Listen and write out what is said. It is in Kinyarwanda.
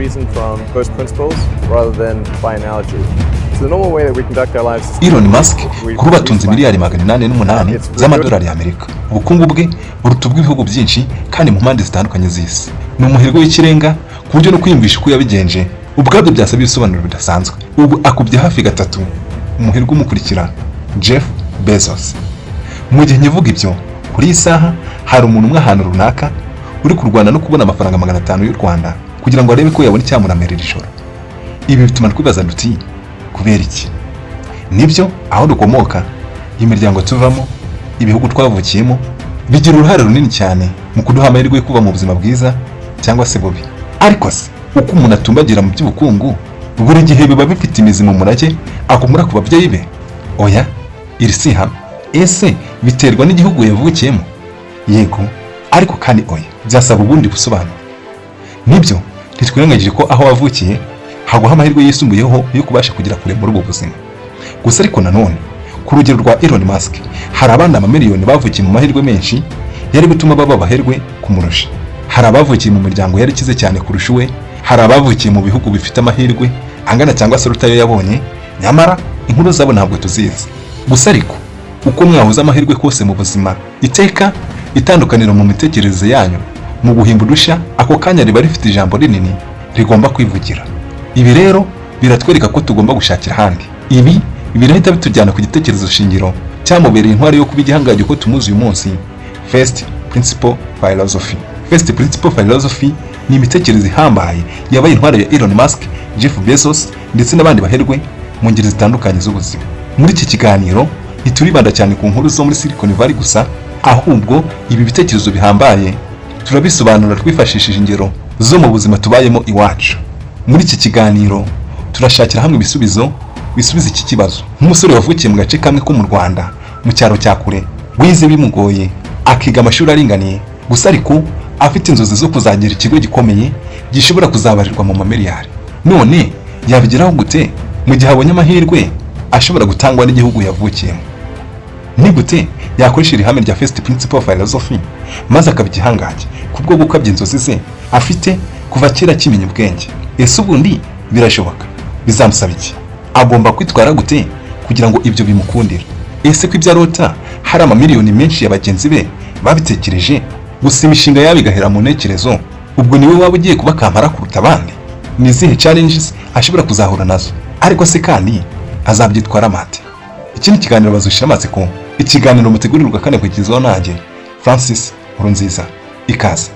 reason from first principles rather than by analogy. So the normal way that we conduct our lives is Elon Musk kuba batunze miliyari 808 z'amadolari y'Amerika. Ubukungu bwe buruta ubw'ibihugu byinshi kandi mu mpande zitandukanye z'isi. Ni umuherwe w'ikirenga ku buryo no kwiyumvisha uko yabigenje ubwabyo byasaba ibisobanuro bidasanzwe. Ubu akubye hafi gatatu umuherwe umukurikira Jeff Bezos. Mu gihe nyivuga ibyo kuri iyi saha hari umuntu umwe ahantu runaka uri kurwana no kubona amafaranga 500 y'u Rwanda kugira ngo arebe ko yabona icyamunamerera ijoro. Ibi bituma twibaza duti kubera iki? Nibyo aho dukomoka, imiryango tuvamo, ibihugu twavukiyemo bigira uruhare runini cyane mu kuduha amahirwe yo kuba mu buzima bwiza cyangwa se bubi. Ariko se uko umuntu atumbagira mu by'ubukungu buri gihe biba bifite imizi mu murage akomora ku babyeyi be? Oya, iri si hano. Ese biterwa n'igihugu yavukiyemo? Yego, ariko kandi oya, byasaba ubundi busobanuro. Nibyo ntitwirengagije ko aho wavukiye haguha amahirwe yisumbuyeho yo kubasha kugira kure muri ubu buzima. Gusa ariko nanone ku rugero rwa Elon Musk hari abandi amamiliyoni bavukiye mu mahirwe menshi yari gutuma baba baherwe kumurusha. Hari abavukiye mu miryango yari kize cyane kurusha we, hari abavukiye mu bihugu bifite amahirwe angana cyangwa se rutayo yabonye, nyamara inkuru zabo ntabwo tuzizi. Gusa ariko uko mwahuza amahirwe kose mu buzima, iteka itandukaniro mu mitekerereze yanyu mu guhimba udushya, ako kanya riba rifite ijambo rinini rigomba kwivugira. Ibi rero biratwereka ko tugomba gushakira ahandi. Ibi birahita bitujyana ku gitekerezo shingiro cyamubereye intwari yo kuba igihangaje ko tumuzi uyu munsi, First Principle Philosophy. First Principle Philosophy ni imitekerereze ihambaye yabaye intwari ya Elon Musk, Jeff Bezos ndetse n'abandi baherwe mu ngeri zitandukanye z'ubuzima. Muri iki kiganiro ntituribanda cyane ku nkuru zo muri Silicon Valley gusa, ahubwo ibi bitekerezo bihambaye turabisobanura twifashishije ingero zo mu buzima tubayemo iwacu. Muri iki kiganiro turashakira hamwe ibisubizo bisubiza iki kibazo. Nk'umusore wavukiye mu gace kamwe ko mu Rwanda mu cyaro cya kure, wize bimugoye, akiga amashuri aringaniye, gusa ariko afite inzozi zo kuzagira ikigo gikomeye gishobora kuzabarirwa mu mamiliyari. None yabigeraho gute mu gihe abonye amahirwe ashobora gutangwa n'igihugu yavukiyemo? Ni gute yakoresha ihame rya First Principle Philosophy maze akaba igihangaje kubwo gukabya inzozi ze afite kuva kera kimenya ubwenge? Ese ubundi birashoboka? Bizamusaba iki? Agomba kwitwara gute kugira ngo ibyo bimukundira? Ese ko ibyo arota hari amamiliyoni menshi y'abagenzi be babitekereje, gusa imishinga yabo igahera mu ntekerezo, ubwo niwe waba ugiye kuba kampara kuruta abandi? Ni izihe challenges ashobora kuzahura nazo? Ariko se kandi azabyitwara mate? Iki ni ikiganiro bazushira amatsiko, ikiganiro mutegurirwa kandi kugezwaho nanjye Francis Nkurunziza. Ikaze.